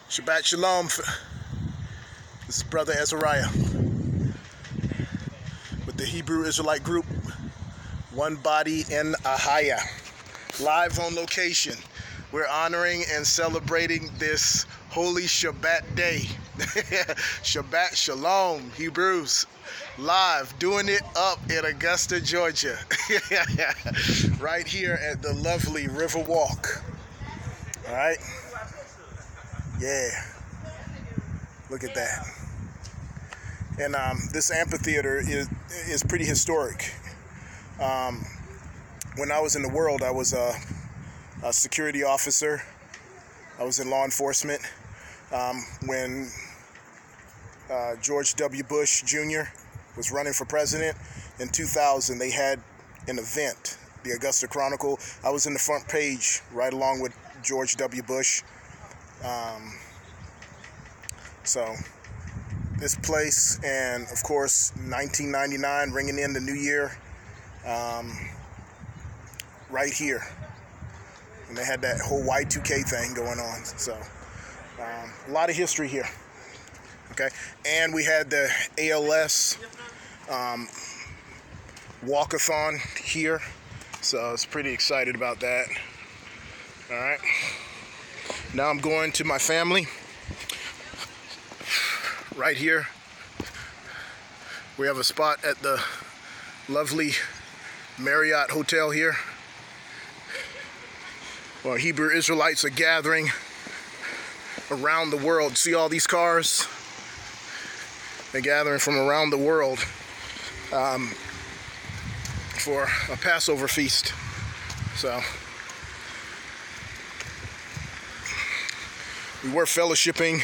Shabbat Shalom. This is Brother Azariah with the Hebrew Israelite group, One Body in AHAYAH. Live on location. We're honoring and celebrating this holy Shabbat day. Shabbat Shalom, Hebrews. Live, doing it up in Augusta, Georgia. Right here at the lovely River Walk. All right. Yeah. Look at that. And this amphitheater is pretty historic. When I was in the world, I was a security officer. I was in law enforcement. When George W. Bush Jr. was running for president in 2000, they had an event, the Augusta Chronicle. I was in the front page right along with George W. Bush. So this place, and of course 1999 ringing in the new year, right here, and they had that whole Y2K thing going on. So a lot of history here. Okay, and we had the ALS walkathon here, so I was pretty excited about that. All right, now I'm going to my family. Right here, we have a spot at the lovely Marriott Hotel here, where Hebrew Israelites are gathering around the world. See all these cars? They're gathering from around the world for a Passover feast. So we were fellowshipping.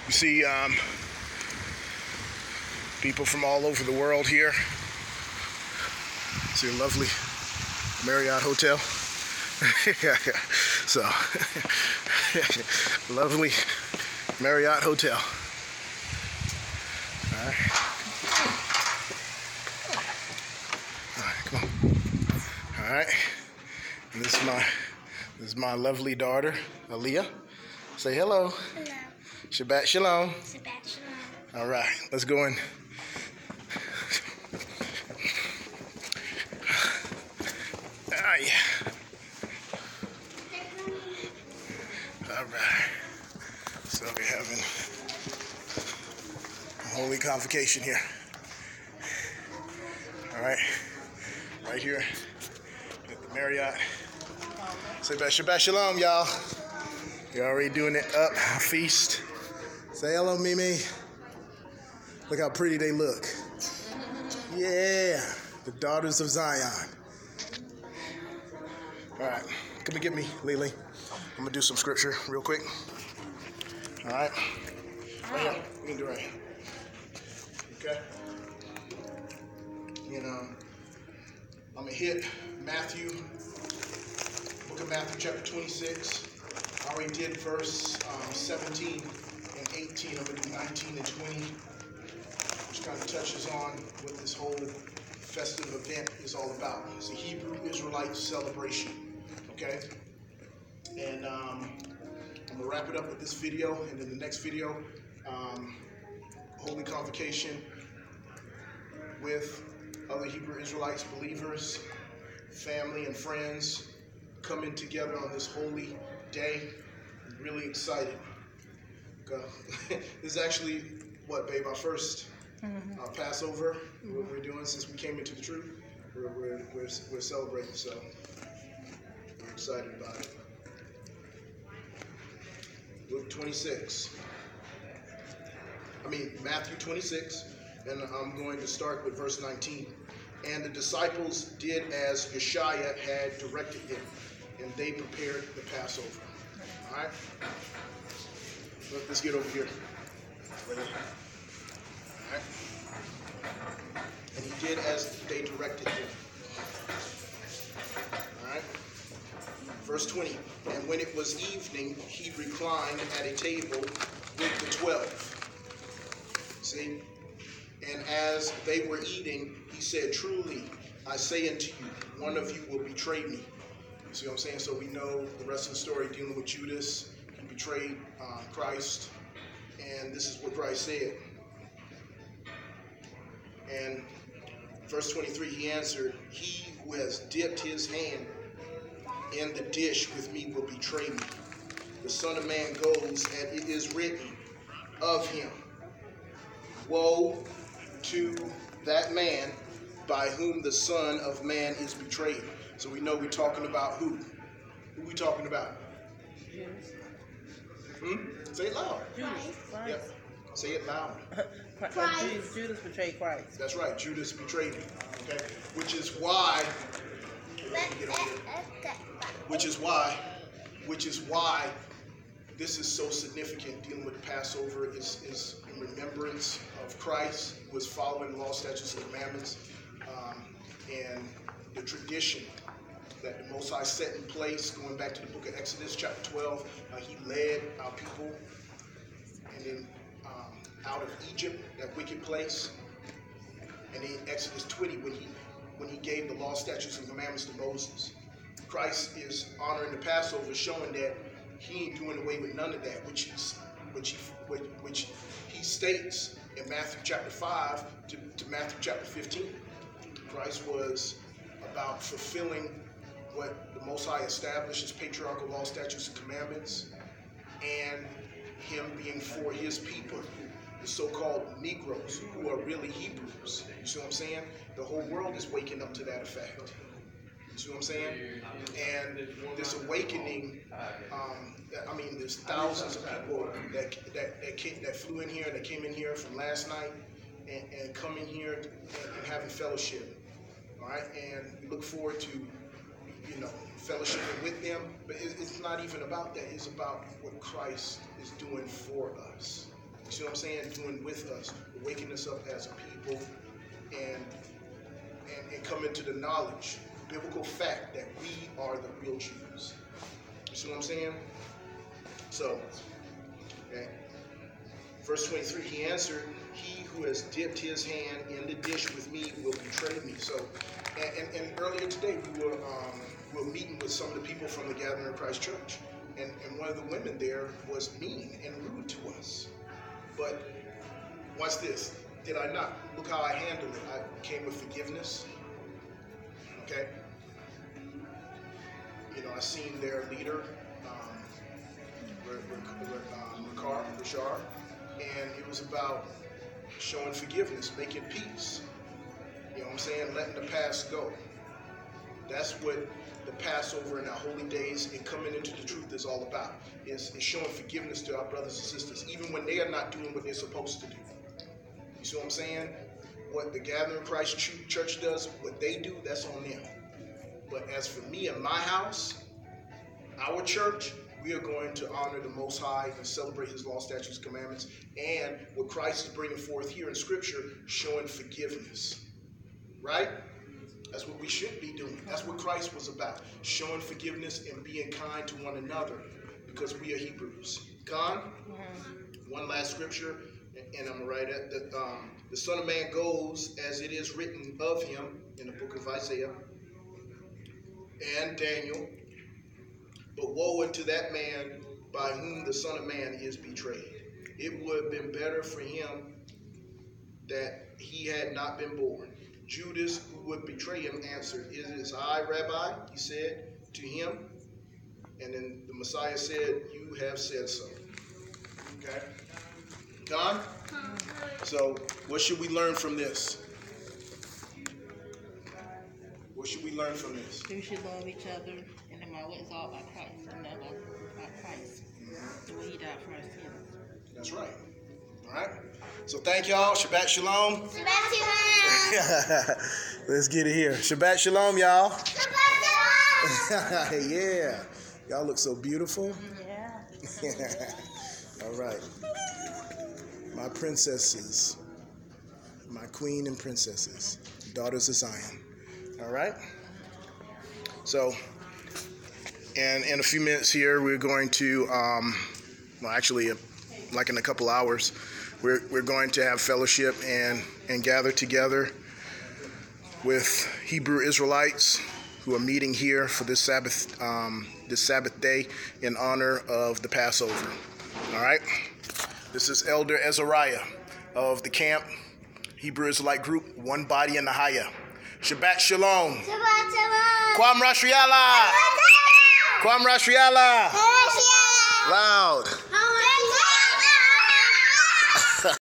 You see people from all over the world here. See a lovely Marriott Hotel. So, lovely Marriott Hotel. All right. All right, come on. All right. And this is my lovely daughter, Aliyah. Say hello. Hello. Shabbat Shalom. Shabbat Shalom. All right, let's go in. Ah, yeah. All right. So we're having a holy convocation here. All right. Right here at the Marriott. Say Shabbat Shalom, y'all. You're already doing it up, feast. Say hello, Mimi. Look how pretty they look. Yeah, the daughters of Zion. All right, come and get me, Lily. I'm gonna do some scripture real quick. All right, right here. We can do it right here. Okay. And I'm gonna hit Matthew, book of Matthew, chapter 26. I already did verse 17 and 18. I'm going to do 19 and 20, which kind of touches on what this whole festive event is all about. It's a Hebrew Israelite celebration, okay? And I'm going to wrap it up with this video, and in the next video, Holy Convocation with other Hebrew Israelites, believers, family, and friends coming together on this holy day. I'm really excited. This is actually, what, babe, our first Passover, what we're doing since we came into the truth. We're celebrating, so we're excited about it. Luke 26. Matthew 26, and I'm going to start with verse 19. And the disciples did as Yeshua had directed them, and they prepared the Passover. All right? Let's get over here. All right? And he did as they directed him. All right? Verse 20. And when it was evening, he reclined at a table with the 12. See? And as they were eating, he said, "Truly, I say unto you, one of you will betray me." You see what I'm saying? So we know the rest of the story dealing with Judas. He betrayed Christ. And this is what Christ said. And verse 23, he answered, "He who has dipped his hand in the dish with me will betray me. The Son of Man goes, and it is written of him. Woe to that man by whom the Son of Man is betrayed." So we know we're talking about who? Who we talking about? Judas. Say it loud. Judas. Christ. Yep. Say it loud. Judas betrayed Christ. That's right. Judas betrayed him. Okay. Which is why this is so significant. Dealing with Passover is in remembrance of Christ, who was following the law, statutes, and commandments, and the tradition that the Most High set in place, going back to the book of Exodus, chapter 12. He led our people and then out of Egypt, that wicked place. And in Exodus 20, when he gave the law, statutes, and commandments to Moses. Christ is honoring the Passover, showing that he ain't doing away with none of that, which he states in Matthew chapter 5 to Matthew chapter 15. Christ was about fulfilling what the Most High established as patriarchal law, statutes, and commandments, and him being for his people, the so-called Negroes, who are really Hebrews. You see what I'm saying? The whole world is waking up to that effect. You see what I'm saying? And this awakening, there's thousands of people that flew in here, that came in here from last night, and coming here and having fellowship. All right, and we look forward to, fellowshipping with them. But it's not even about that. It's about what Christ is doing for us. You see what I'm saying? Doing with us, waking us up as a people, and coming to the knowledge, biblical fact that we are the real Jews. You see what I'm saying? So, okay. Verse 23, he answered, "He who has dipped his hand in the dish with me will betray me." So, and earlier today we were meeting with some of the people from the Gathering of Christ Church, and one of the women there was mean and rude to us. But watch this. Did I not? Look how I handled it. I came with forgiveness. Okay. I seen their leader, Rashard, and it was about showing forgiveness, making peace. You know what I'm saying? Letting the past go. That's what the Passover and our holy days and coming into the truth is all about. Is showing forgiveness to our brothers and sisters, even when they are not doing what they're supposed to do. You see what I'm saying? What the Gathering of Christ Church does, what they do, that's on them. But as for me and my house, our church, we are going to honor the Most High and celebrate his law, statutes, commandments, and what Christ is bringing forth here in Scripture, showing forgiveness. Right? That's what we should be doing. That's what Christ was about, showing forgiveness and being kind to one another, because we are Hebrews. One last scripture, and I'm going to write it. The Son of Man goes as it is written of him in the book of Isaiah and Daniel. But woe unto that man by whom the Son of Man is betrayed. It would have been better for him that he had not been born. Judas, who would betray him, answered, "Is it I, Rabbi?" he said to him. And then the Messiah said, "You have said so." Okay? Gone? So, what should we learn from this? What should we learn from this? We should love each other, and no matter what, it's all about Christ, and never about Christ. The way he died for our sins. That's right. All right. So thank y'all. Shabbat Shalom. Shabbat Shalom. Let's get it here. Shabbat Shalom, y'all. Shabbat Shalom. Yeah. Y'all look so beautiful. Yeah. All right. My princesses. My queen and princesses. Daughters of Zion. All right. So, and in a few minutes here, we're going to, like in a couple hours, we're going to have fellowship and gather together with Hebrew Israelites who are meeting here for this Sabbath day in honor of the Passover. All right. This is Elder Azariah of the camp, Hebrew Israelite group, One Body in AHAYAH. Shabbat Shalom. Shabbat Shalom. Kwam Rashiala. Kwam Rashiala. Shabbat Shalom. Loud.